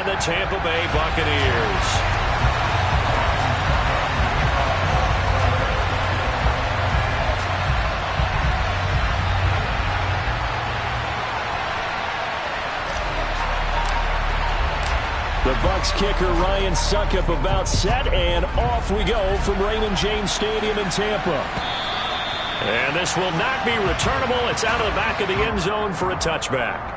and the Tampa Bay Buccaneers. The Bucs kicker Ryan Suckup about set, and off we go from Raymond James Stadium in Tampa. And this will not be returnable. It's out of the back of the end zone for a touchback.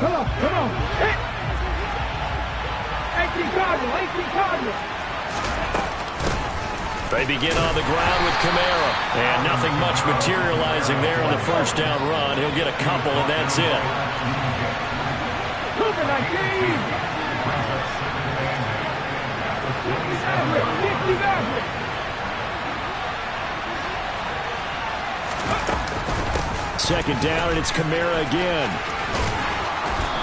Come on. Hit. 18 Cardinal. They begin on the ground with Kamara. And nothing much materializing there on the first down run. He'll get a couple, and that's it. Cooper 19. Second down, and it's Kamara again.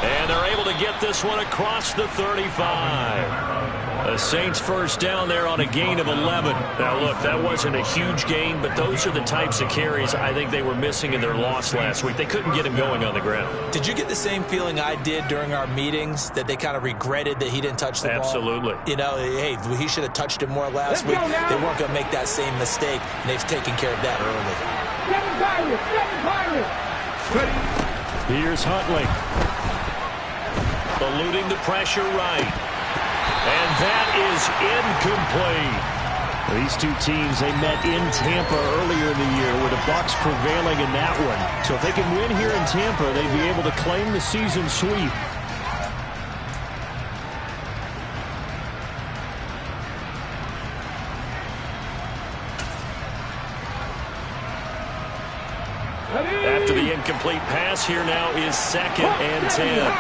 And they're able to get this one across the 35. The Saints first down there on a gain of 11. Now, look, that wasn't a huge gain, but those are the types of carries I think they were missing in their loss last week. They couldn't get him going on the ground. Did you get the same feeling I did during our meetings, that they kind of regretted that he didn't touch the ball? Absolutely. You know, hey, he should have touched it more last week. They weren't going to make that same mistake, and they've taken care of that early. Here's Huntley. Eluding the pressure right. And that is incomplete. These two teams, they met in Tampa earlier in the year with the Bucs prevailing in that one. So if they can win here in Tampa, they'd be able to claim the season sweep. After the incomplete pass, here now is 2nd and 10.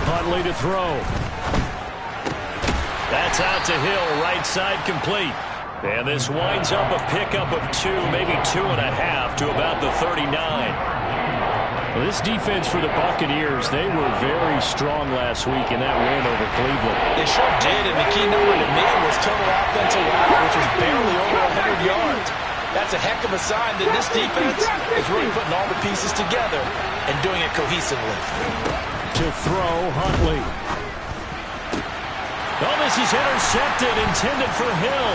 Huntley to throw. That's out to Hill, right side complete. And this winds up a pickup of 2, maybe 2.5 to about the 39. Well, this defense for the Buccaneers, they were very strong last week in that win over Cleveland. They sure did, and the key number to me was total offensive line, which was barely over 100 yards. That's a heck of a sign that this defense is really putting all the pieces together and doing it cohesively. To throw, Huntley. Oh, this is intercepted, intended for Hill.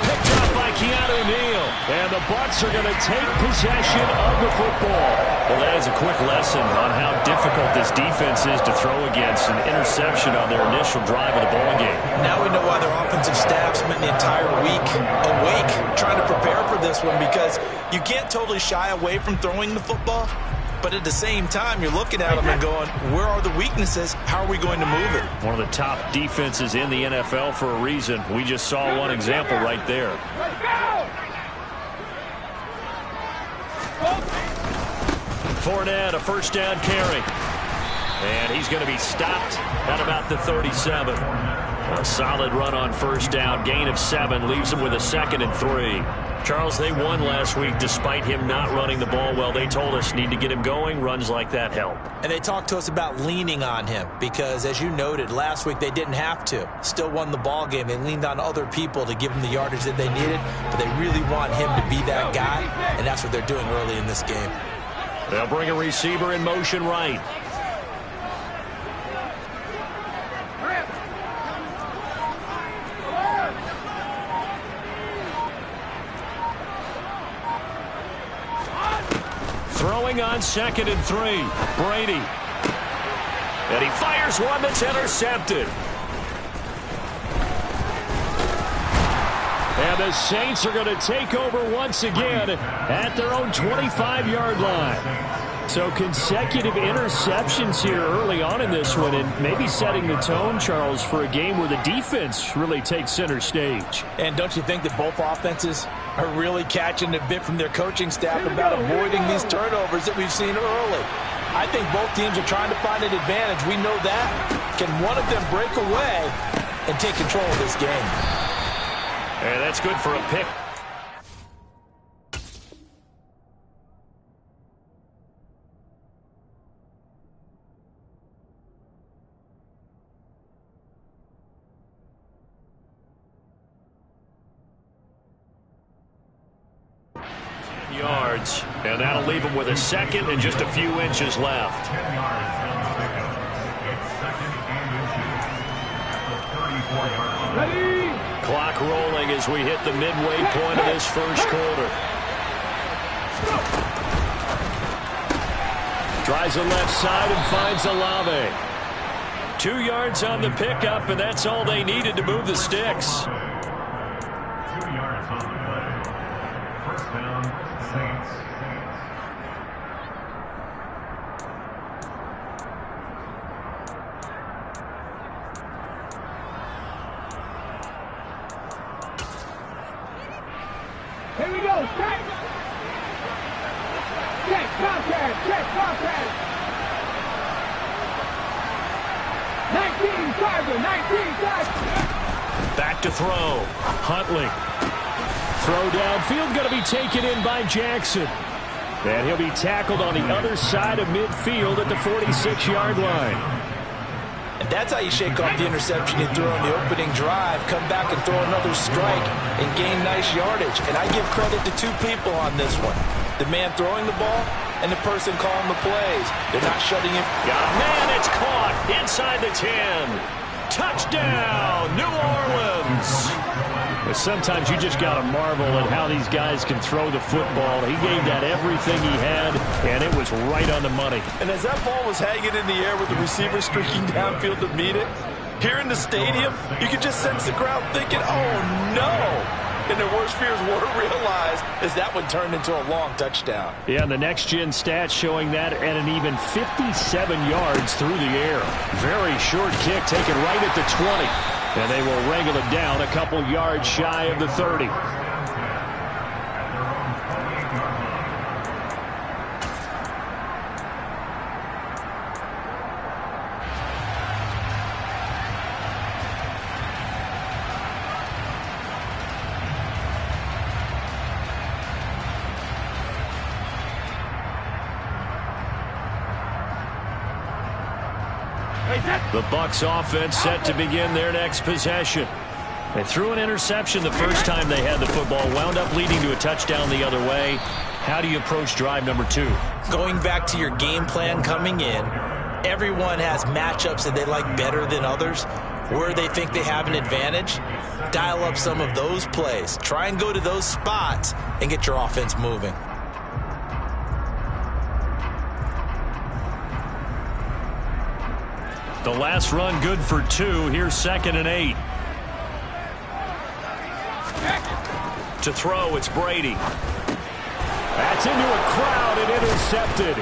Picked up by Keanu Neal. And the Bucs are going to take possession of the football. Well, that is a quick lesson on how difficult this defense is to throw against. An interception on their initial drive of the ball game. Now we know why their offensive staff spent the entire week awake trying to prepare for this one, because you can't totally shy away from throwing the football. But at the same time, you're looking at them and going, where are the weaknesses? How are we going to move it? One of the top defenses in the NFL for a reason. We just saw one example right there. Fournette, a first down carry. And he's going to be stopped at about the 37. A solid run on first down. Gain of 7 leaves him with a 2nd and 3. Charles, they won last week despite him not running the ball well. They told us need to get him going. Runs like that help. And they talked to us about leaning on him because, as you noted, last week they didn't have to. Still won the ball game. They leaned on other people to give them the yardage that they needed, but they really want him to be that guy, and that's what they're doing early in this game. They'll bring a receiver in motion right. Throwing on 2nd and 3. Brady. And he fires one that's intercepted. And the Saints are going to take over once again at their own 25-yard line. So consecutive interceptions here early on in this one, and maybe setting the tone, Charles, for a game where the defense really takes center stage. And don't you think that both offenses are really catching a bit from their coaching staff about avoiding these turnovers that we've seen early? I think both teams are trying to find an advantage. We know that. Can one of them break away and take control of this game? And that's good for a pick. Yards, and that'll leave him with a second and just a few inches left. Ready? Clock rolling as we hit the midway point of this first quarter. Tries the left side and finds Olave. 2 yards on the pickup, and that's all they needed to move the sticks. 2 yards on the play. First down, Saints. Here we go. Check. Check contact. Check contact. 19 target. 19 target. Back to throw. Huntley. Throw downfield going to be taken in by Jackson. And he'll be tackled on the other side of midfield at the 46-yard line. And that's how you shake off the interception you threw on the opening drive. Come back and throw another strike and gain nice yardage. And I give credit to 2 people on this one. The man throwing the ball and the person calling the plays. They're not shutting him. Man, it's caught inside the 10. Touchdown, New Orleans. But sometimes you just got to marvel at how these guys can throw the football. He gave that everything he had, and it was right on the money. And as that ball was hanging in the air with the receiver streaking downfield to meet it, here in the stadium, you could just sense the crowd thinking, oh, no. And their worst fears were realized as that one turned into a long touchdown. Yeah, and the next-gen stats showing that at an even 57 yards through the air. Very short kick taken right at the 20. And they will wrangle it down a couple yards shy of the 30. The Bucs offense set to begin their next possession. They threw an interception the first time they had the football, wound up leading to a touchdown the other way. How do you approach drive number 2? Going back to your game plan coming in, everyone has matchups that they like better than others. Where they think they have an advantage, dial up some of those plays. Try and go to those spots and get your offense moving. The last run good for 2. Here's 2nd and 8. To throw, it's Brady. That's into a crowd and intercepted.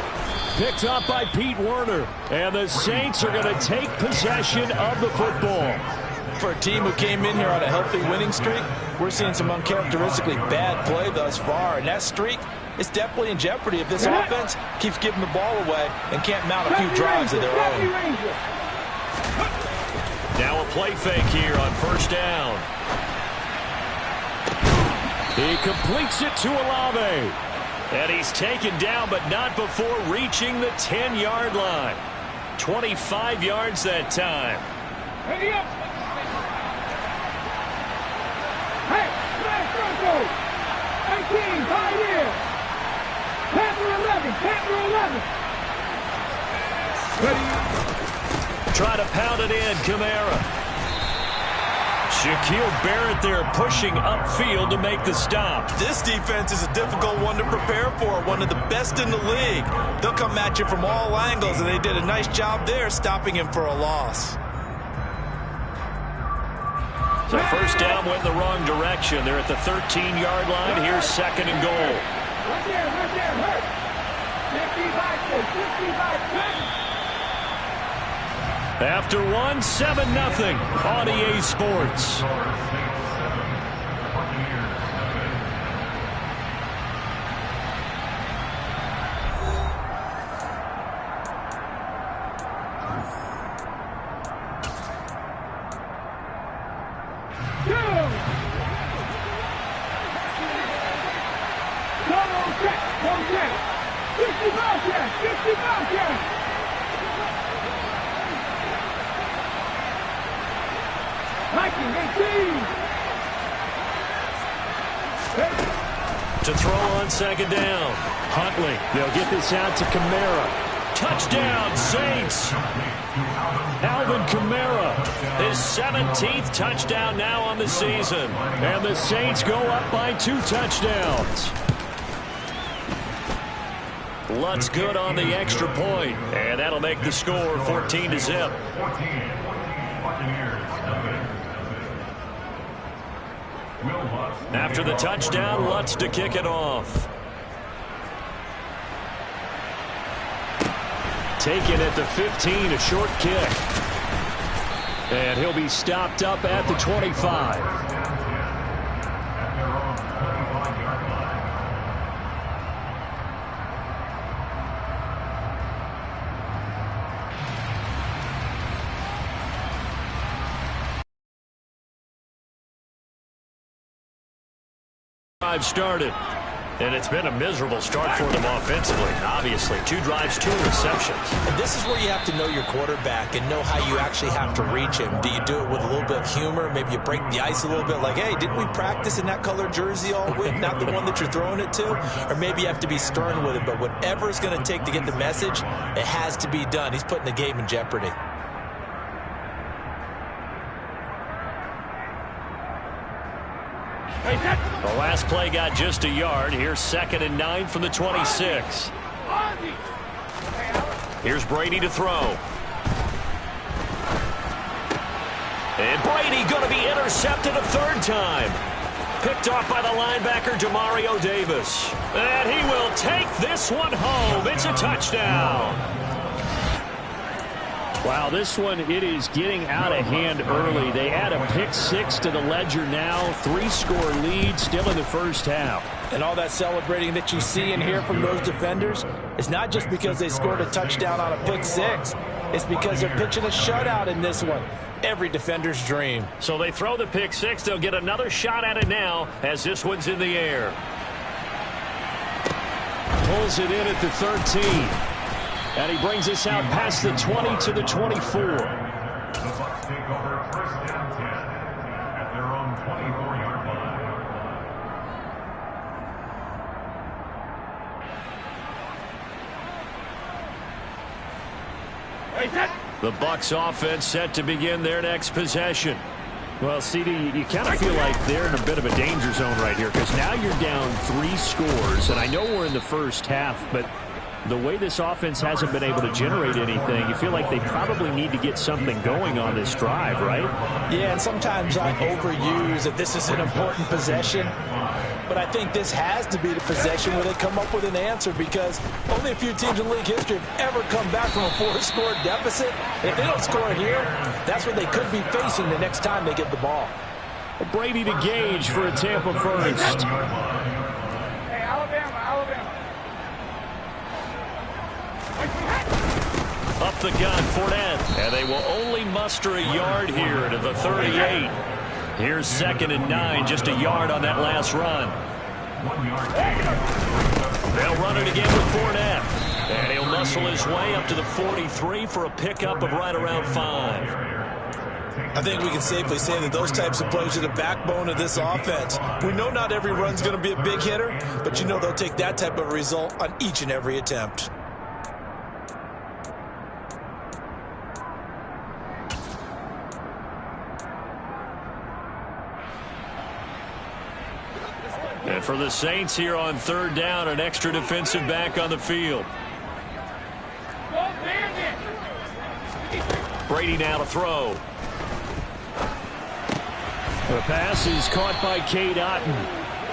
Picked up by Pete Werner. And the Saints are going to take possession of the football. For a team who came in here on a healthy winning streak, we're seeing some uncharacteristically bad play thus far. And that streak is definitely in jeopardy if this offense keeps giving the ball away and can't mount a few drives of their own. Now a play fake here on first down. He completes it to Olave. And he's taken down, but not before reaching the 10-yard line. 25 yards that time. Ready up. Hey, smash circle. 18, tight end. Panther 11, Panther 11. Ready. Try to pound it in, Kamara. Shaquille Barrett there pushing upfield to make the stop. This defense is a difficult one to prepare for, one of the best in the league. They'll come at you from all angles, and they did a nice job there stopping him for a loss. So first down went in the wrong direction. They're at the 13-yard line. Here's 2nd and goal. Right there, hurt. 50 back, After one, 7-0 on EA Sports. To throw on second down. Huntley, they'll get this out to Kamara. Touchdown, Saints. Alvin Kamara. His 17th touchdown now on the season. And the Saints go up by 2 touchdowns. Lutz good on the extra point. And that'll make the score 14-0. After the touchdown, Lutz to kick it off. Taken at the 15, a short kick. And he'll be stopped up at the 25. Started, and it's been a miserable start for them offensively. Obviously, 2 drives, 2 interceptions. And this is where you have to know your quarterback and know how you actually have to reach him. Do you do it with a little bit of humor? Maybe you break the ice a little bit, like, hey, didn't we practice in that color jersey all week? Not the one that you're throwing it to? Or maybe you have to be stern with him, but whatever it's going to take to get the message, it has to be done. He's putting the game in jeopardy. The last play got just a yard. Here's 2nd and 9 from the 26. Here's Brady to throw. And Brady going to be intercepted a 3rd time. Picked off by the linebacker, Demario Davis. And he will take this one home. It's a touchdown. Wow, this one, it is getting out of hand early. They add a pick-6 to the ledger now. 3-score lead still in the first half. And all that celebrating that you see and hear from those defenders, it's not just because they scored a touchdown on a pick-6. It's because they're pitching a shutout in this one. Every defender's dream. So they throw the pick-6. They'll get another shot at it now as this one's in the air. Pulls it in at the 13. And he brings us out past the 20 to the 24. The Bucs take over 1st down 10 at their own 24-yard line. The Bucs offense set to begin their next possession. Well, CD, you kind of feel like they're in a bit of a danger zone right here because now you're down 3 scores. And I know we're in the first half, but the way this offense hasn't been able to generate anything, you feel like they probably need to get something going on this drive, right? Yeah, and sometimes I overuse that this is an important possession. But I think this has to be the possession where they come up with an answer because only a few teams in league history have ever come back from a 4-score deficit. And if they don't score here, that's what they could be facing the next time they get the ball. Brady to Gage for a Tampa first. Up the gun, Fournette. And they will only muster a yard here to the 38. Here's 2nd and 9, just a yard on that last run. They'll run it again with Fournette. And he'll muscle his way up to the 43 for a pickup of right around 5. I think we can safely say that those types of plays are the backbone of this offense. We know not every run's going to be a big hitter, but you know they'll take that type of result on each and every attempt. And for the Saints here on 3rd down, an extra defensive back on the field. Brady now to throw. The pass is caught by Cade Otton.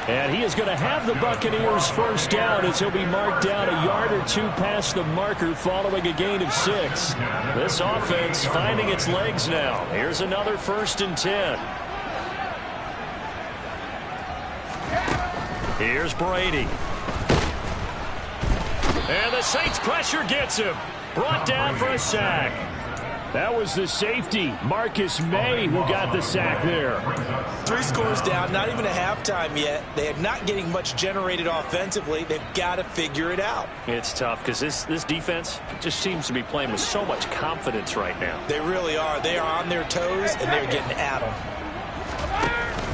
And he is going to have the Buccaneers first down as he'll be marked down a yard or two past the marker following a gain of 6. This offense finding its legs now. Here's another 1st and 10. Here's Brady. And the Saints pressure gets him. Brought down for a sack. That was the safety, Marcus May, who got the sack there. 3 scores down, not even a halftime yet. They are not getting much generated offensively. They've got to figure it out. It's tough because this defense just seems to be playing with so much confidence right now. They really are. They are on their toes, and they're getting at them.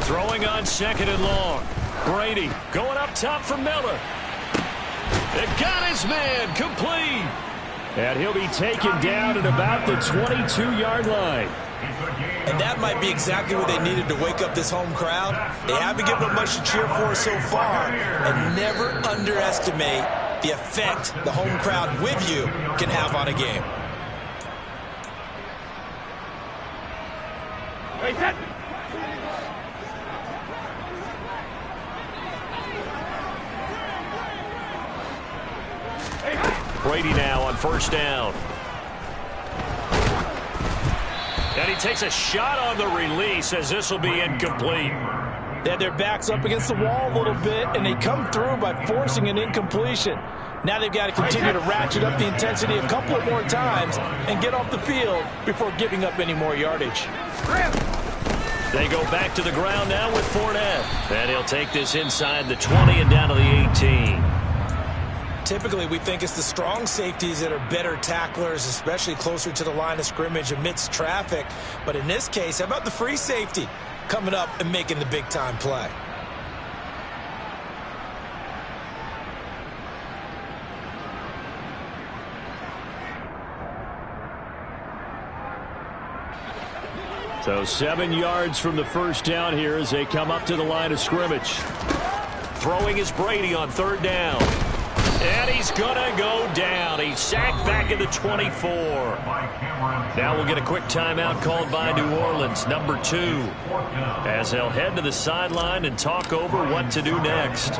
Throwing on 2nd and long. Brady going up top for Miller. It got his man complete. And he'll be taken down at about the 22-yard line. And that might be exactly what they needed to wake up this home crowd. They haven't given them much to cheer for so far. And never underestimate the effect the home crowd with you can have on a game. Brady now on 1st down. And he takes a shot on the release as this will be incomplete. They had their backs up against the wall a little bit, and they come through by forcing an incompletion. Now they've got to continue to ratchet up the intensity a couple of more times and get off the field before giving up any more yardage. They go back to the ground now with Fournette. And he'll take this inside the 20 and down to the 18. Typically, we think it's the strong safeties that are better tacklers, especially closer to the line of scrimmage amidst traffic. But in this case, how about the free safety coming up and making the big-time play? So 7 yards from the first down here as they come up to the line of scrimmage. Throwing is Brady on 3rd down. And he's going to go down. He's sacked back at the 24. Now we'll get a quick timeout called by New Orleans, number 2, as they'll head to the sideline and talk over what to do next.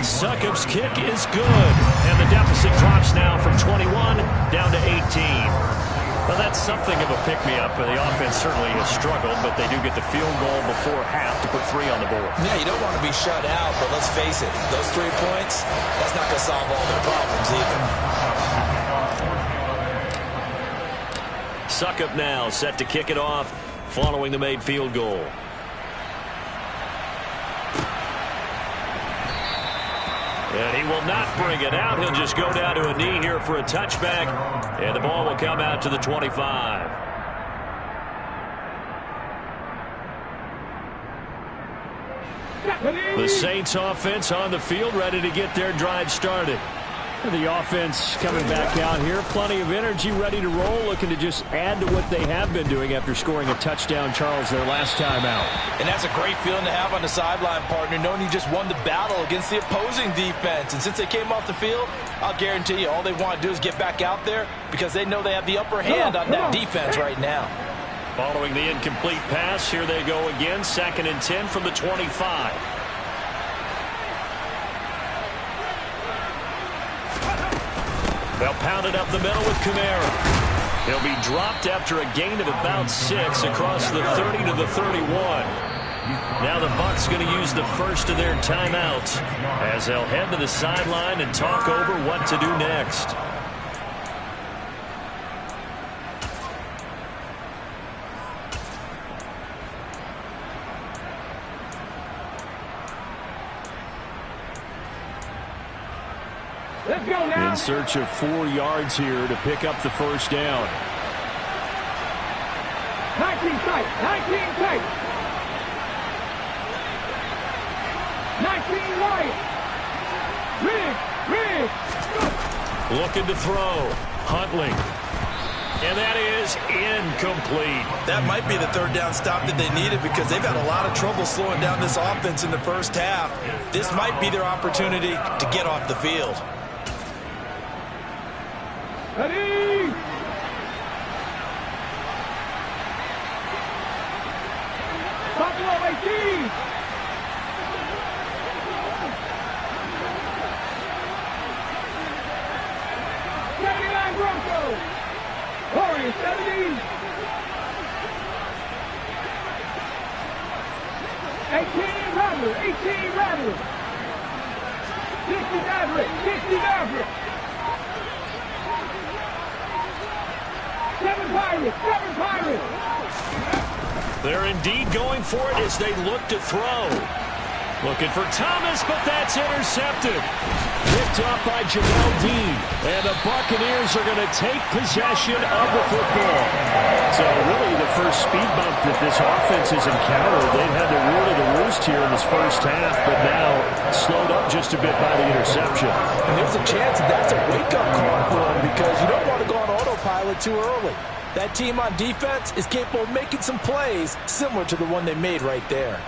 Succop's kick is good, and the deficit drops now from 21 down to 18. Well, that's something of a pick-me-up. The offense certainly has struggled, but they do get the field goal before half to put 3 on the board. Yeah, you don't want to be shut out, but let's face it, those 3 points, that's not going to solve all their problems either. Succop now set to kick it off following the made field goal. And he will not bring it out. He'll just go down to a knee here for a touchback. And the ball will come out to the 25. The Saints offense on the field ready to get their drive started. The offense coming back out here. Plenty of energy, ready to roll, looking to just add to what they have been doing after scoring a touchdown, Charles, their last time out. And that's a great feeling to have on the sideline, partner, knowing you just won the battle against the opposing defense. And since they came off the field, I'll guarantee you all they want to do is get back out there because they know they have the upper hand on that defense right now. Following the incomplete pass, here they go again. 2nd and 10 from the 25. They'll pound it up the middle with Kamara. He'll be dropped after a gain of about 6 across the 30 to the 31. Now the Bucs going to use the first of their timeouts as they'll head to the sideline and talk over what to do next. Let's go now. In search of 4 yards here to pick up the first down. 19 tight. 19 tight. 19 wide. Rig. Looking to throw. Huntley. And that is incomplete. That might be the 3rd down stop that they needed because they've had a lot of trouble slowing down this offense in the first half. This might be their opportunity to get off the field. Ready. Stop Buffalo 18. 79 Broncos. Warriors 70. 18 Rattlers. 18 Rattlers. 60 Mavericks. 60 Mavericks. 7 Pirates. 7 Pirates. They're indeed going for it as they look to throw. Looking for Thomas, but that's intercepted. Picked off by Jamel Dean. And the Buccaneers are going to take possession of the football. So really the first speed bump that this offense has encountered. They've had the root of the roost here in this first half, but now slowed up just a bit by the interception. And there's a chance that that's a wake-up call for them because you don't want to go on autopilot too early. That team on defense is capable of making some plays similar to the one they made right there.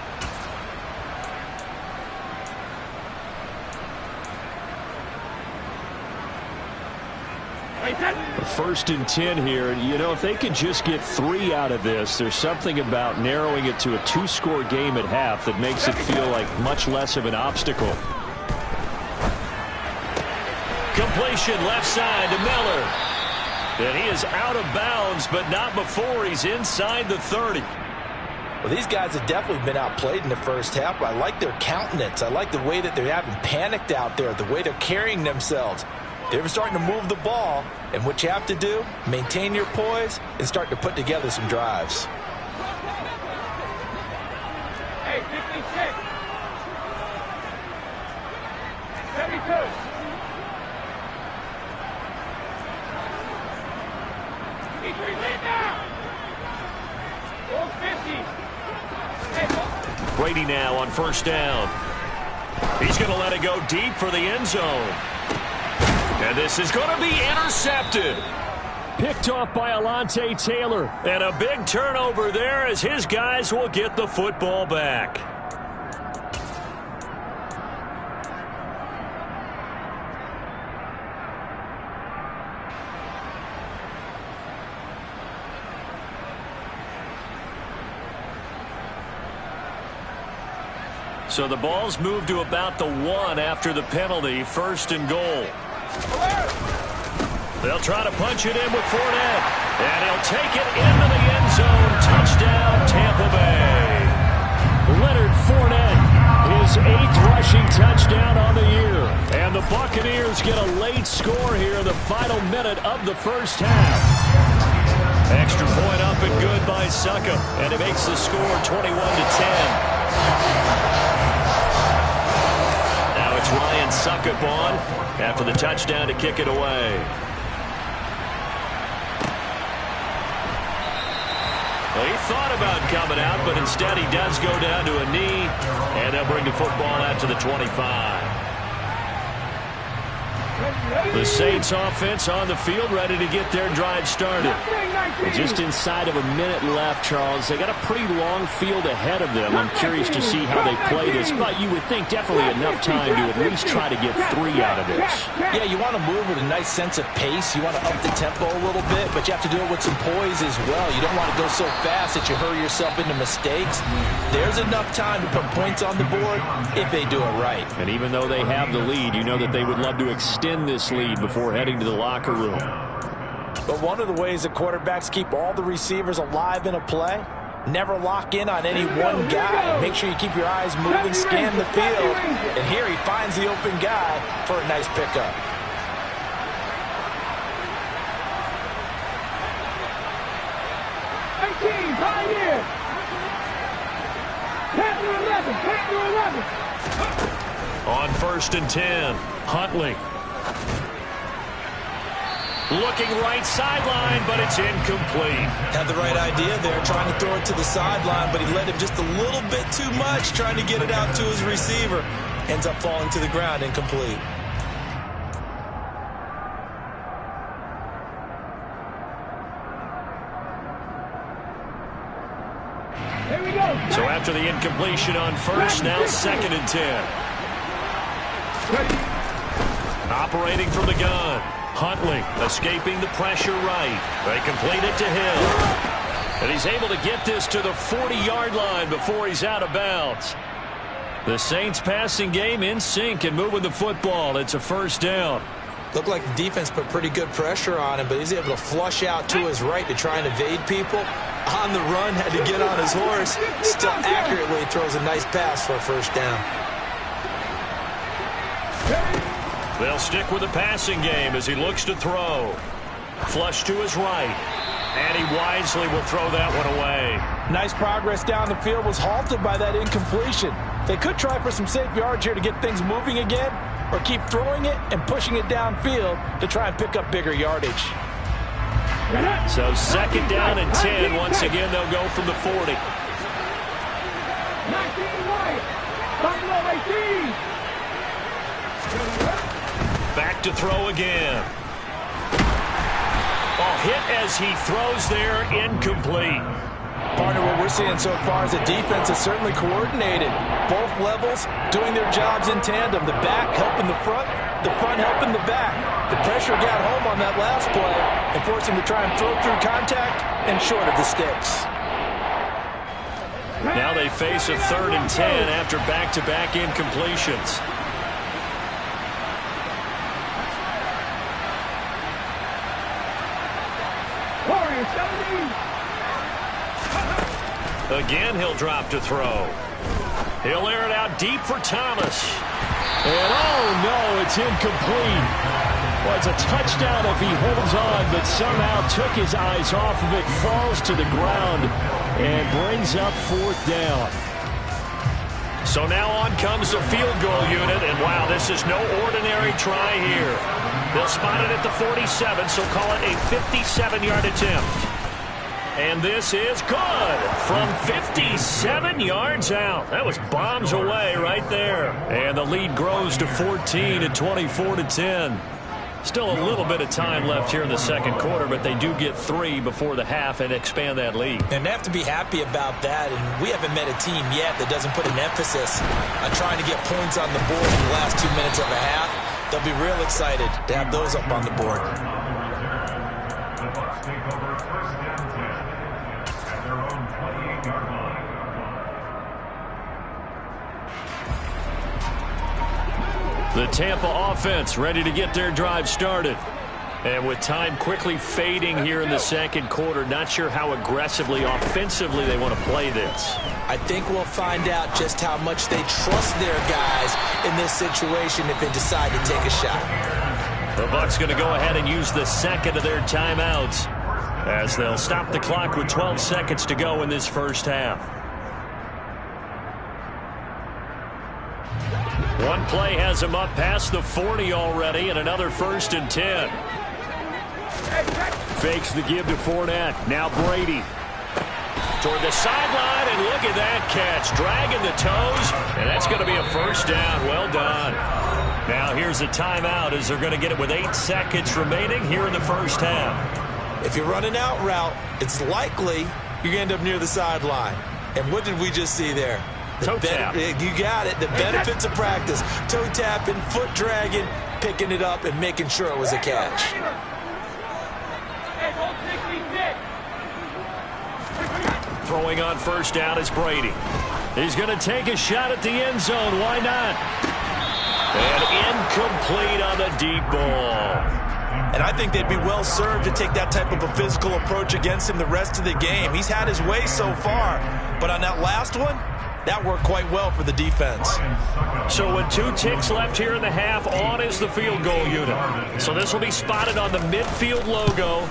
First and 10 here. You know, if they could just get 3 out of this, there's something about narrowing it to a 2-score game at half that makes it feel like much less of an obstacle. Completion left side to Miller. And he is out of bounds, but not before he's inside the 30. Well, these guys have definitely been outplayed in the first half. I like their countenance. I like the way that they haven't panicked out there, the way they're carrying themselves. They're starting to move the ball, and what you have to do, maintain your poise and start to put together some drives. Hey, 56. 72. He's lead now. 450. Brady now on first down. He's going to let it go deep for the end zone. And this is going to be intercepted. Picked off by Alontae Taylor. And a big turnover there as his guys will get the football back. So the ball's moved to about the 1 after the penalty, first and goal. They'll try to punch it in with Fournette. And he'll take it into the end zone. Touchdown, Tampa Bay. Leonard Fournette, his 8th rushing touchdown on the year. And the Buccaneers get a late score here in the final minute of the first half. Extra point up and good by Suckup. And it makes the score 21-10. It's Ryan Suckup on after the touchdown to kick it away. Well, he thought about coming out, but instead he does go down to a knee, and they'll bring the football out to the 25. The Saints offense on the field, ready to get their drive started. Just inside of a minute left, Charles. They got a pretty long field ahead of them. I'm curious to see how they play this, but you would think definitely enough time to at least try to get 3 out of this. Yeah, you want to move with a nice sense of pace. You want to up the tempo a little bit, but you have to do it with some poise as well. You don't want to go so fast that you hurry yourself into mistakes. There's enough time to put points on the board if they do it right. And even though they have the lead, you know that they would love to extend this lead before heading to the locker room. But one of the ways that quarterbacks keep all the receivers alive in a play, never lock in on any one guy. Make sure you keep your eyes moving, scan the field. And here he finds the open guy for a nice pickup. On first and 10, Huntley. Looking right sideline, but it's incomplete. Had the right idea there, trying to throw it to the sideline, but he led him just a little bit too much, trying to get it out to his receiver. Ends up falling to the ground, incomplete. Here we go. So after the incompletion on first, now second and 10. Operating from the gun. Huntley escaping the pressure right. They complete it to Hill. And he's able to get this to the 40-yard line before he's out of bounds. The Saints passing game in sync and moving the football. It's a first down. Looked like the defense put pretty good pressure on him, but he's able to flush out to his right to try and evade people. On the run, had to get on his horse. Still accurately throws a nice pass for a first down. They'll stick with the passing game as he looks to throw. Flush to his right. And he wisely will throw that one away. Nice progress down the field, was halted by that incompletion. They could try for some safe yards here to get things moving again, or keep throwing it and pushing it downfield to try and pick up bigger yardage. So second down and 10. Once again, they'll go from the 40. 19 right. Buffalo 18. Back to throw again. Ball hit as he throws there, incomplete. Partner, what we're seeing so far is the defense is certainly coordinated. Both levels doing their jobs in tandem. The back helping the front helping the back. The pressure got home on that last play and forced him to try and throw through contact and short of the sticks. Now they face a 3rd and 10 after back-to-back incompletions. Again, he'll drop to throw. He'll air it out deep for Thomas. And oh no, it's incomplete. Well, it's a touchdown if he holds on, but somehow took his eyes off of it, falls to the ground, and brings up 4th down. So now on comes the field goal unit, and wow, this is no ordinary try here. They'll spot it at the 47, so call it a 57-yard attempt. And this is good from 57 yards out. That was bombs away right there. And the lead grows to 14 at 24-10. Still a little bit of time left here in the second quarter, but they do get 3 before the half and expand that lead. And they have to be happy about that. And we haven't met a team yet that doesn't put an emphasis on trying to get points on the board in the last 2 minutes of a half. They'll be real excited to have those up on the board. The Bucs take over first down 10 at their own 28-yard line. The Tampa offense ready to get their drive started. And with time quickly fading here in the second quarter, not sure how aggressively, offensively they want to play this. I think we'll find out just how much they trust their guys in this situation if they decide to take a shot. The Bucs going to go ahead and use the second of their timeouts as they'll stop the clock with 12 seconds to go in this first half. One play has him up past the 40 already, and another 1st and 10. Fakes the give to Fournette. Now Brady. Toward the sideline, and look at that catch. Dragging the toes, and that's going to be a first down. Well done. Now here's a timeout as they're going to get it with 8 seconds remaining here in the first half. If you're running out route, it's likely you're going to end up near the sideline. And what did we just see there? Toe tap. You got it. The benefits of practice. Toe tapping, foot dragging, picking it up, and making sure it was a catch. Throwing on first down is Brady. He's going to take a shot at the end zone. Why not? And incomplete on the deep ball. And I think they'd be well served to take that type of a physical approach against him the rest of the game. He's had his way so far, but on that last one, that worked quite well for the defense. So with 2 ticks left here in the half, on is the field goal unit. So this will be spotted on the midfield logo.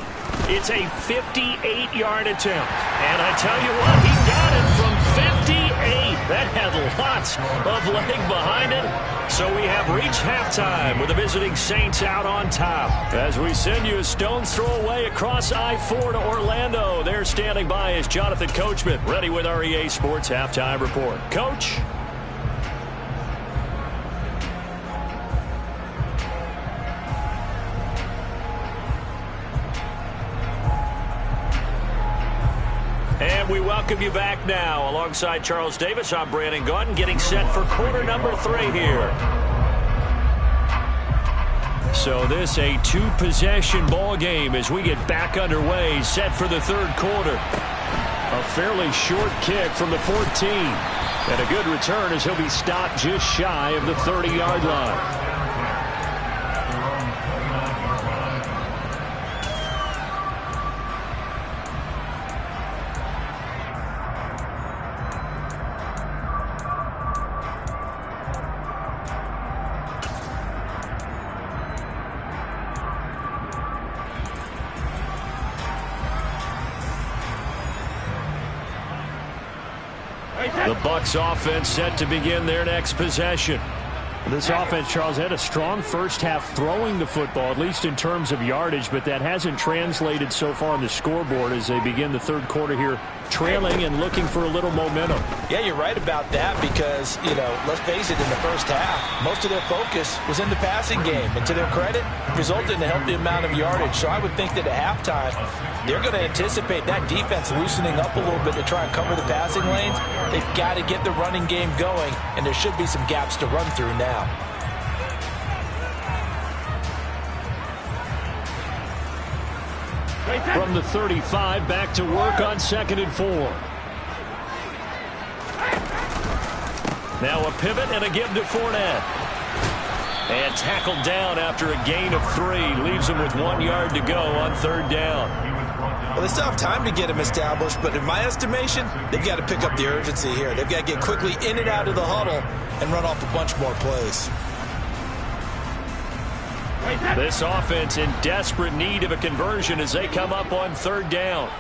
It's a 58-yard attempt. And I tell you what, he got it from 58. That had lots of leg behind it. So we have reached halftime with the visiting Saints out on top. As we send you a stone's throw away across I-4 to Orlando. There standing by is Jonathan Coachman, ready with our EA Sports Halftime Report. Coach? And we welcome you back now. Alongside Charles Davis, I'm Brandon Gaudin, getting set for quarter number 3 here. So this a 2-possession ball game as we get back underway, set for the third quarter. A fairly short kick from the 14. And a good return as he'll be stopped just shy of the 30-yard line. The Bucs offense set to begin their next possession. This offense, Charles, had a strong first half throwing the football, at least in terms of yardage, but that hasn't translated so far on the scoreboard as they begin the third quarter here, trailing and looking for a little momentum. Yeah, you're right about that because, let's face it, in the first half, most of their focus was in the passing game. And to their credit, resulted in a healthy amount of yardage. So I would think that at halftime, they're going to anticipate that defense loosening up a little bit to try and cover the passing lanes. They've got to get the running game going, and there should be some gaps to run through now. From the 35, back to work on 2nd and 4. Now a pivot and a give to Fournette. And tackled down after a gain of 3. Leaves him with 1 yard to go on 3rd down. Well, they still have time to get him established, but in my estimation, they've got to pick up the urgency here. They've got to get quickly in and out of the huddle and run off a bunch more plays. This offense in desperate need of a conversion as they come up on 3rd down.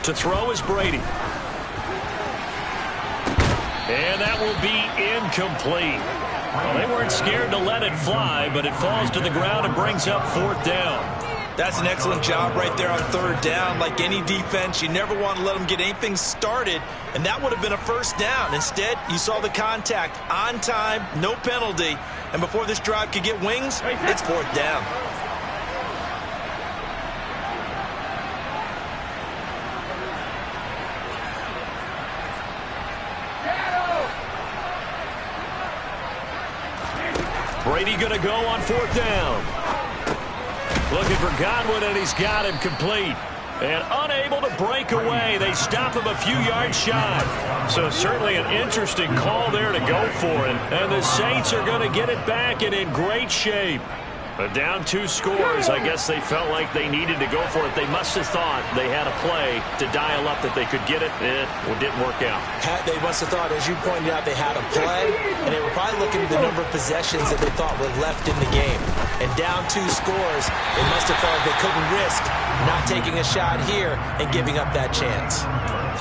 To throw is Brady. And that will be incomplete. Well, they weren't scared to let it fly, but it falls to the ground and brings up 4th down. That's an excellent job right there on 3rd down. Like any defense, you never want to let them get anything started, and that would have been a 1st down. Instead, you saw the contact on time, no penalty, and before this drive could get wings, it's 4th down. Brady going to go on 4th down. Looking for Godwin, and he's got him complete. And unable to break away. They stop him a few yards shy. So certainly an interesting call there to go for it. And the Saints are going to get it back and in great shape. But down 2 scores, I guess they felt like they needed to go for it. They must have thought they had a play to dial up that they could get it. It didn't work out. They must have thought, as you pointed out, they had a play, and they were probably looking at the number of possessions that they thought were left in the game. And down 2 scores, they must have felt they couldn't risk not taking a shot here and giving up that chance.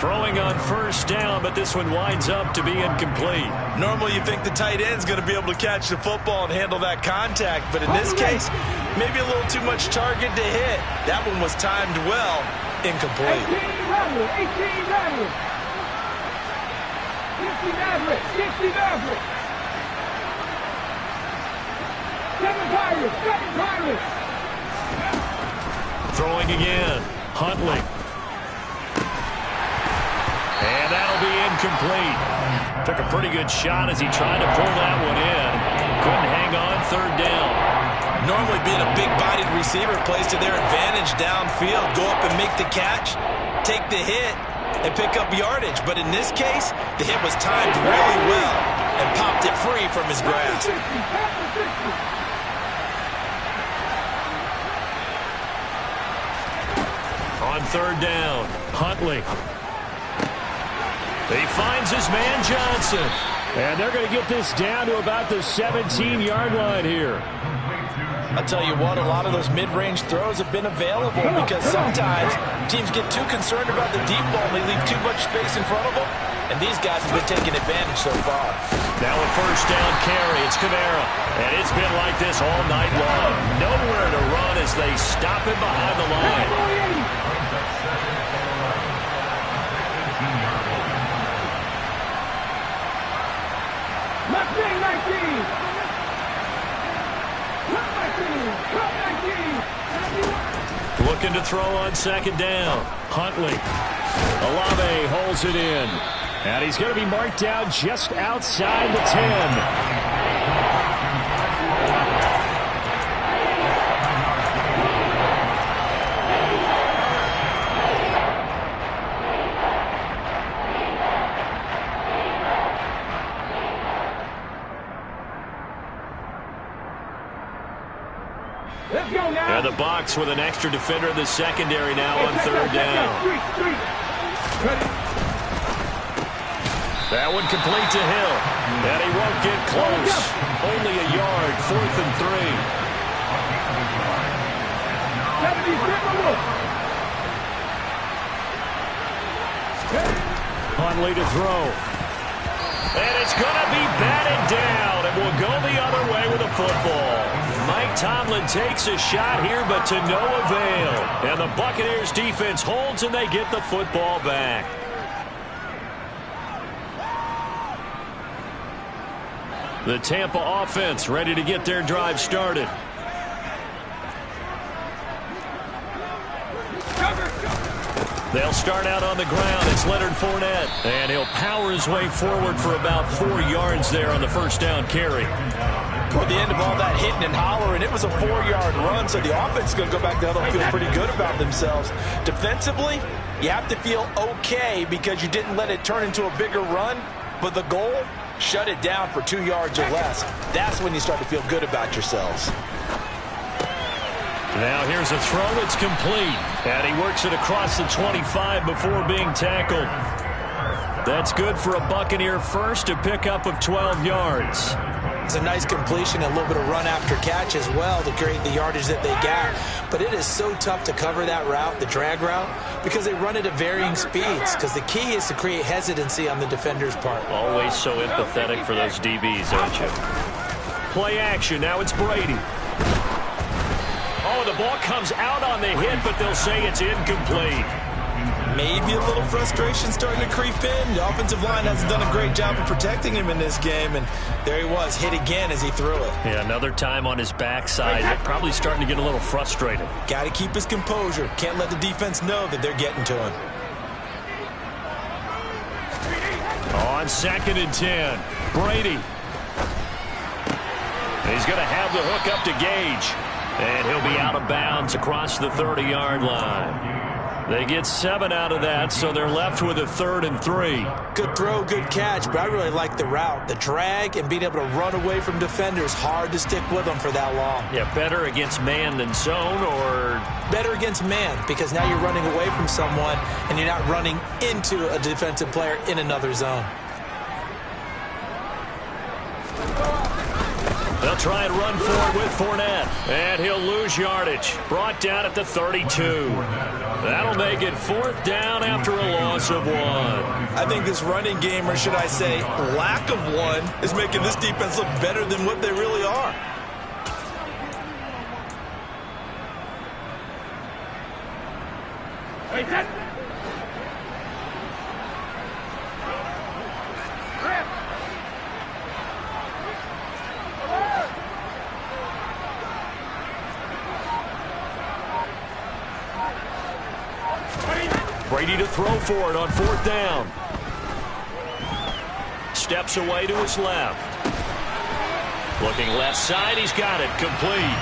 Throwing on 1st down, but this one winds up to be incomplete. Normally you think the tight end's going to be able to catch the football and handle that contact, but in this case, maybe a little too much target to hit. That one was timed well, incomplete. 18 Maverick. 60 Maverick. 7 Pirates. Throwing again. Huntley. And that'll be incomplete. Took a pretty good shot as he tried to pull that one in. Couldn't hang on 3rd down. Normally being a big-bodied receiver plays to their advantage downfield. Go up and make the catch, take the hit, and pick up yardage. But in this case, the hit was timed really well and popped it free from his grasp. On 3rd down, Huntley. He finds his man Johnson. And they're going to get this down to about the 17-yard line here. I'll tell you what, a lot of those mid-range throws have been available because sometimes teams get too concerned about the deep ball and they leave too much space in front of them. And these guys have been taking advantage so far. Now a 1st down carry. It's Kamara. And it's been like this all night long. Nowhere to run as they stop him behind the line. Looking to throw on 2nd down. Huntley. Olave holds it in. And he's going to be marked down just outside the 10. Let's go now. And the box with an extra defender in the secondary now on third down. That one complete to Hill. And he won't get close. Only a yard, 4th and 3. Huntley to throw. And it's going to be batted down, and will go the other way with a football. Mike Tomlin takes a shot here, but to no avail. And the Buccaneers defense holds, and they get the football back. The Tampa offense ready to get their drive started. They'll start out on the ground. It's Leonard Fournette. And he'll power his way forward for about 4 yards there on the first down carry. Toward the end of all that hitting and hollering, it was a 4-yard run, so the offense is going to go back there. They'll feel pretty good about themselves. Defensively, you have to feel okay because you didn't let it turn into a bigger run, but the goal, shut it down for 2 yards or less. That's when you start to feel good about yourselves. Now here's a throw. It's complete. And he works it across the 25 before being tackled. That's good for a Buccaneer first, a pickup of 12 yards. It's a nice completion, a little bit of run after catch as well to create the yardage that they got. But it is so tough to cover that route, the drag route, because they run it at varying speeds. Because the key is to create hesitancy on the defender's part. Always so empathetic for those DBs, aren't you? Play action. Now it's Brady. Oh, the ball comes out on the hit, but they'll say it's incomplete. Maybe a little frustration starting to creep in. The offensive line hasn't done a great job of protecting him in this game, and there he was, hit again as he threw it. Yeah, another time on his backside. Probably starting to get a little frustrated. Got to keep his composure. Can't let the defense know that they're getting to him. On 2nd and 10, Brady. He's going to have the hook up to Gage. And he'll be out of bounds across the 30-yard line. They get 7 out of that, so they're left with a 3rd and 3. Good throw, good catch, but I really like the route. The drag and being able to run away from defenders, hard to stick with them for that long. Yeah, better against man than zone, or? Better against man, because now you're running away from someone and you're not running into a defensive player in another zone. They'll try and run forward with Fournette. And he'll lose yardage. Brought down at the 32. That'll make it 4th down after a loss of 1. I think this running game, or should I say lack of one, is making this defense look better than what they really are. Wait, that. Brady to throw for it on 4th down. Steps away to his left. Looking left side, he's got it, complete.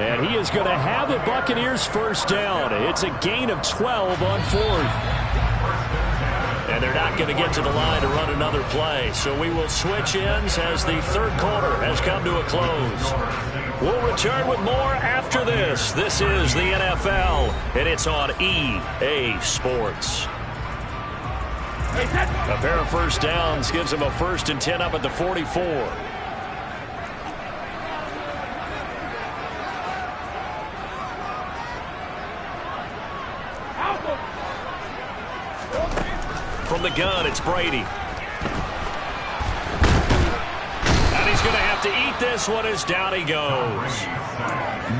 And he is going to have the Buccaneers first down. It's a gain of 12 on 4th. And they're not going to get to the line to run another play. So we will switch ends as the 3rd quarter has come to a close. We'll return with more after this. This is the NFL, and it's on EA Sports. A pair of first downs gives them a 1st and 10 up at the 44. From the gun, it's Brady. And he's going to have to eat this one as down he goes.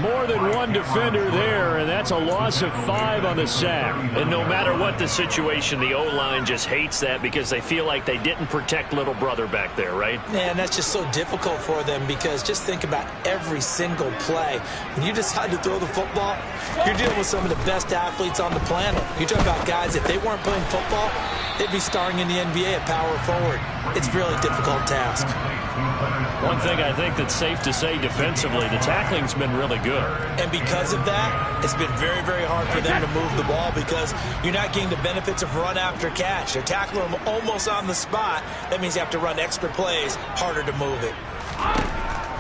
More than one defender there, and that's a loss of 5 on the sack. And no matter what the situation, the O-line just hates that because they feel like they didn't protect little brother back there, right? Man, that's just so difficult for them because just think about every single play. When you decide to throw the football, you're dealing with some of the best athletes on the planet. You're talking about guys, if they weren't playing football, they'd be starring in the NBA at power forward. It's a really difficult task. One thing I think that's safe to say defensively, the tackling's been really good. And because of that, it's been very, very hard for them to move the ball because you're not getting the benefits of run after catch. They're tackling them almost on the spot. That means you have to run extra plays, harder to move it.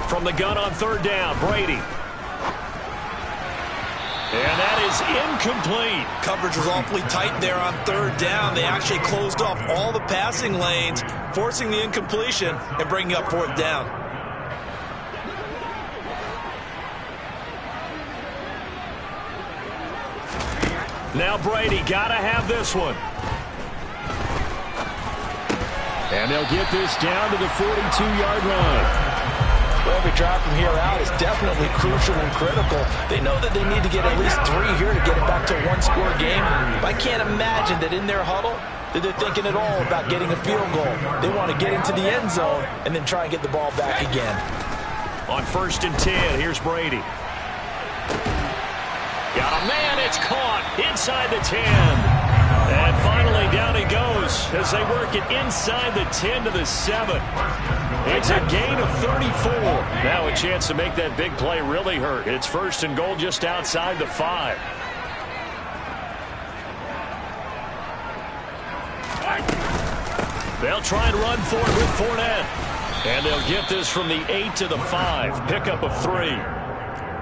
From the gun on third down, Brady. And that is incomplete. Coverage was awfully tight there on third down. They actually closed off all the passing lanes, forcing the incompletion and bringing up fourth down. Now Brady got to have this one. And they'll get this down to the 42-yard line. Well, every drive from here out is definitely crucial and critical. They know that they need to get at least 3 here to get it back to a one-score game. But I can't imagine that in their huddle that they're thinking at all about getting a field goal. They want to get into the end zone and then try and get the ball back again. On 1st and 10, here's Brady. Got a man, it's caught inside the 10. And finally down he goes as they work it inside the 10 to the 7. It's a gain of 34. Now a chance to make that big play really hurt. It's 1st and goal just outside the 5. They'll try and run for it with Fournette. And they'll get this from the 8 to the 5. Pickup of 3.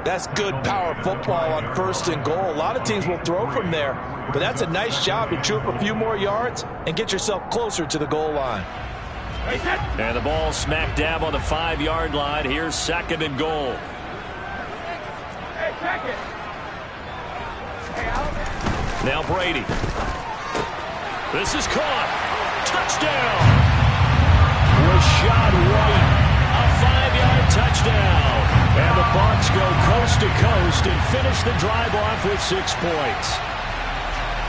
That's good power football on 1st and goal. A lot of teams will throw from there, but that's a nice job to chew up a few more yards and get yourself closer to the goal line. And the ball smack dab on the 5-yard line. Here's 2nd and goal. Now Brady. This is caught. Touchdown. Was shot right. A 5-yard touchdown. And the Bucs go coast to coast and finish the drive off with 6 points.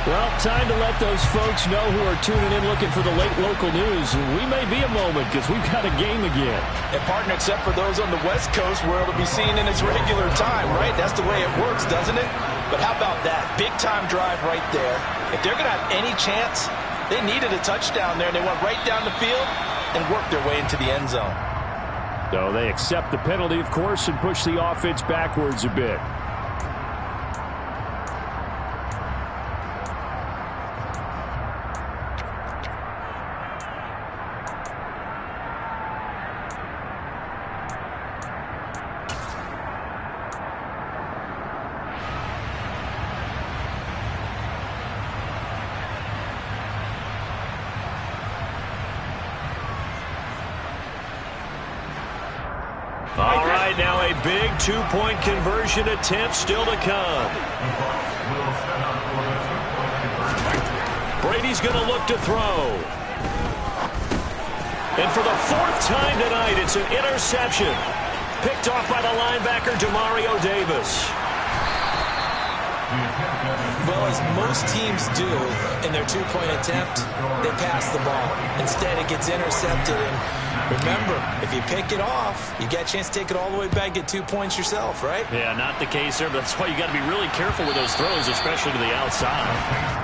Well, time to let those folks know who are tuning in looking for the late local news. We may be a moment because we've got a game again. And partner, except for those on the West Coast where it'll be seen in its regular time, right? That's the way it works, doesn't it? But how about that? Big-time drive right there. If they're going to have any chance, they needed a touchdown there. They went right down the field and worked their way into the end zone. So they accept the penalty, of course, and push the offense backwards a bit. All right, now a big 2-point conversion attempt still to come. Brady's going to look to throw. And for the 4th time tonight, it's an interception. Picked off by the linebacker, Demario Davis. Well, as most teams do in their 2-point attempt, they pass the ball. Instead, it gets intercepted. And remember, if you pick it off, you get a chance to take it all the way back, get 2 points yourself, right? Yeah, not the case there, but that's why you got to be really careful with those throws, especially to the outside.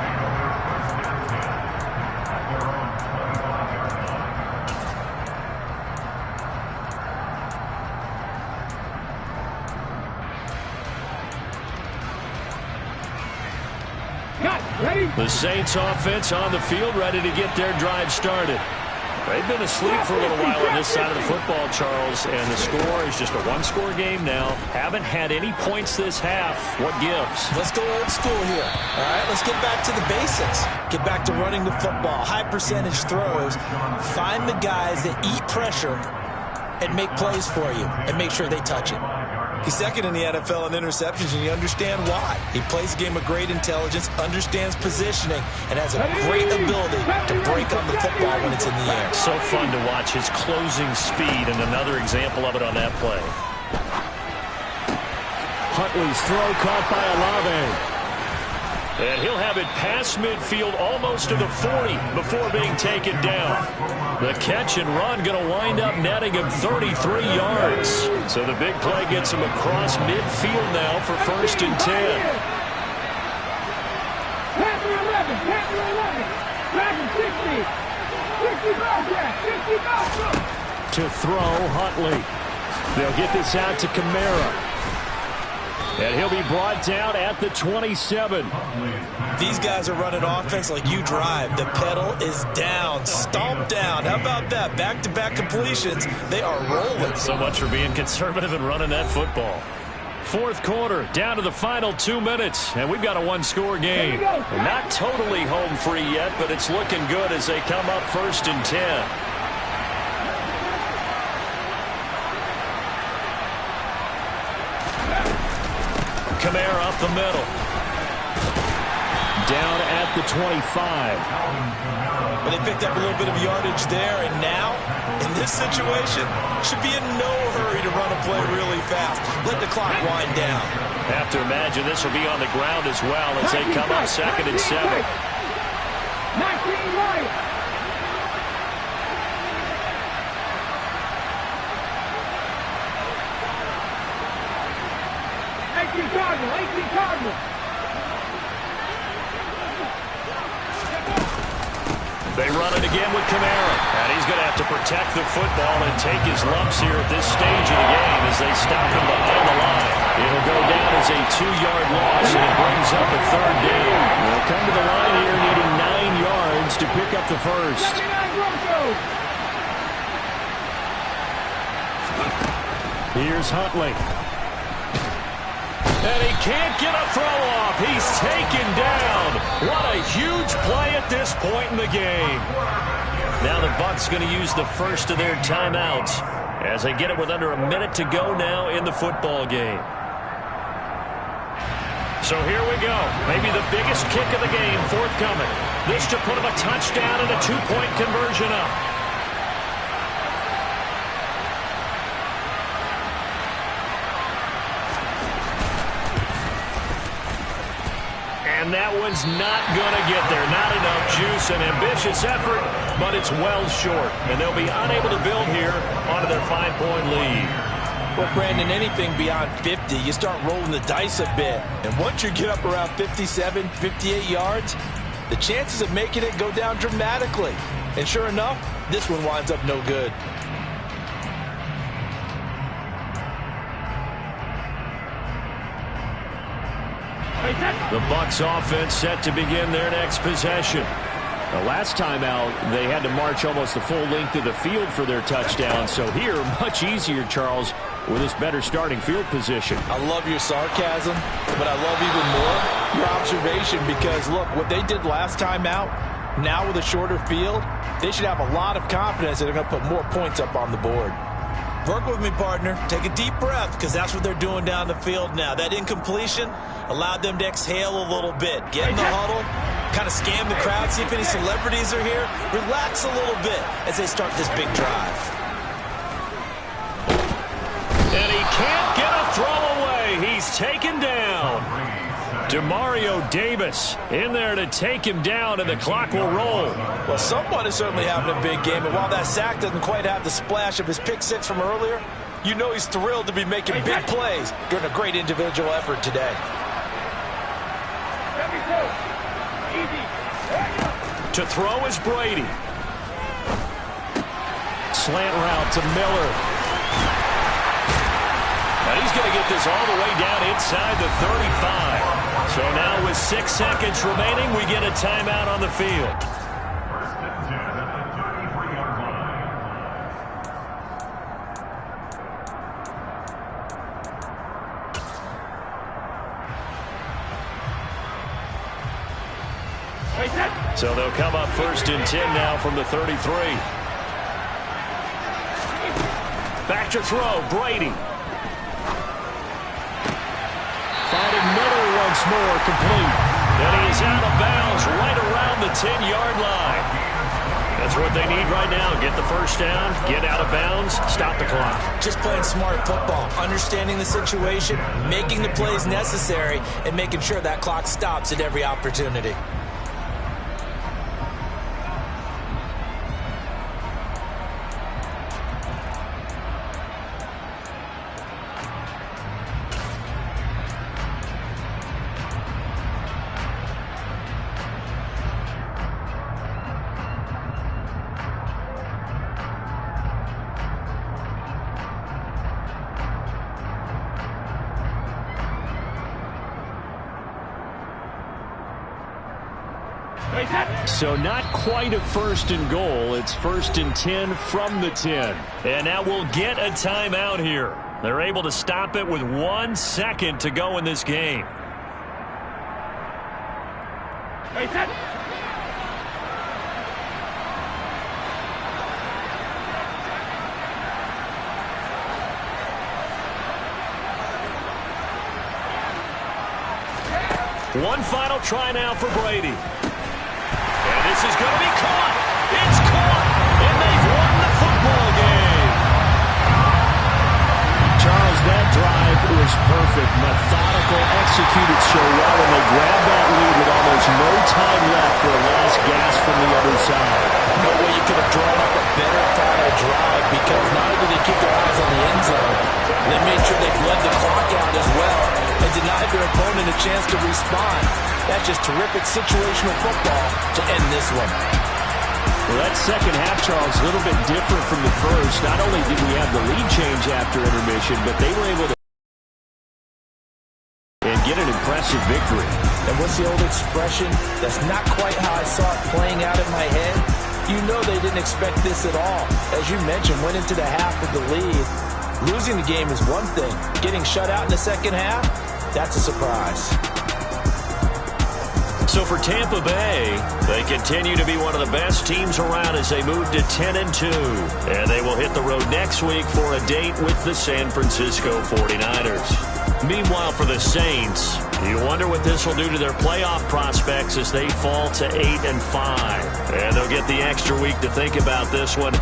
The Saints offense on the field, ready to get their drive started. They've been asleep for a little while on this side of the football, Charles, and the score is just a one-score game now. Haven't had any points this half. What gives? Let's go old school here. All right, let's get back to the basics. Get back to running the football, high-percentage throws. Find the guys that eat pressure and make plays for you and make sure they touch it. He's second in the NFL in interceptions, and you understand why. He plays a game with great intelligence, understands positioning, and has a great ability to break on the football when it's in the air. So fun to watch his closing speed, and another example of it on that play. Huntley's throw caught by Olave. And he'll have it past midfield almost to the 40 before being taken down. The catch and run going to wind up netting him 33 yards. So the big play gets him across midfield now for 1st and 10. Panther 11, Panther 11, Panther 60, 60 To throw, Huntley. They'll get this out to Kamara. And he'll be brought down at the 27. These guys are running offense like you drive. The pedal is down, stomped down. How about that? Back-to-back completions. They are rolling. So much for being conservative and running that football. 4th quarter, down to the final 2 minutes, and we've got a one-score game. They're not totally home free yet, but it's looking good as they come up 1st and 10. Kamara up the middle. Down at the 25. But they picked up a little bit of yardage there, and now, in this situation, should be in no hurry to run a play really fast. Let the clock wind down. Have to imagine this will be on the ground as well as they come up 2nd and 7. 19 right. Cardinal. They run it again with Kamara. And he's going to have to protect the football and take his lumps here at this stage of the game as they stop him behind the line. It'll go down as a 2-yard loss, and it brings up a 3rd down. They'll come to the line here needing 9 yards to pick up the first. Here's Huntley. And he can't get a throw off. He's taken down. What a huge play at this point in the game. Now the Bucs going to use the first of their timeouts as they get it with under a minute to go now in the football game. So here we go. Maybe the biggest kick of the game forthcoming. This to put him a touchdown and a 2-point conversion up. And that one's not going to get there. Not enough juice. An ambitious effort, but it's well short. And they'll be unable to build here onto their 5-point lead. Well, Brandon, anything beyond 50, you start rolling the dice a bit. And once you get up around 57, 58 yards, the chances of making it go down dramatically. And sure enough, this one winds up no good. The Bucs offense set to begin their next possession. The last time out, they had to march almost the full length of the field for their touchdown. So here, much easier, Charles, with this better starting field position. I love your sarcasm, but I love even more your observation because, look, what they did last time out, now with a shorter field, they should have a lot of confidence that they're going to put more points up on the board. Work with me, partner. Take a deep breath because that's what they're doing down the field now. That incompletion allowed them to exhale a little bit. Get in the huddle, kind of scan the crowd, see if any celebrities are here. Relax a little bit as they start this big drive. And he can't get a throw away. He's taken down. Demario Davis in there to take him down, and the clock will roll. Well, someone is certainly having a big game, and while that sack doesn't quite have the splash of his pick six from earlier, you know he's thrilled to be making big plays during a great individual effort today. To throw is Brady. Slant route to Miller. And he's going to get this all the way down inside the 35. So now with 6 seconds remaining, we get a timeout on the field. 1st and 10 at the 33-yard line. So they'll come up 1st and 10 now from the 33. Back to throw, Brady. once more complete. And he is out of bounds right around the 10-yard line. That's what they need right now. Get the first down, get out of bounds, stop the clock. Just playing smart football, understanding the situation, making the plays necessary, and making sure that clock stops at every opportunity. So not quite a first and goal. It's first and 10 from the 10. And now we'll get a timeout here. They're able to stop it with 1 second to go in this game. One final try now for Brady. And this is going to be caught. It's caught. And they've won the football game. Charles, that drive was perfect. Methodical, executed so well, and they grabbed that lead with almost no time left for a last gasp from the other side. No way you could have drawn up a better final drive, because not only did they keep their eyes on the end zone, they made sure they bled the clock out as well and denied their opponent a chance to respond. That's just terrific situational football to end this one. Well, that second half, Charles, a little bit different from the first. Not only did we have the lead change after intermission, but they were able to get an impressive victory. And what's the old expression? That's not quite how I saw it playing out in my head. You know they didn't expect this at all. As you mentioned, went into the half with the lead. Losing the game is one thing. Getting shut out in the second half, that's a surprise. So for Tampa Bay, they continue to be one of the best teams around as they move to 10-2. And they will hit the road next week for a date with the San Francisco 49ers. Meanwhile, for the Saints, you wonder what this will do to their playoff prospects as they fall to 8-5. And they'll get the extra week to think about this one.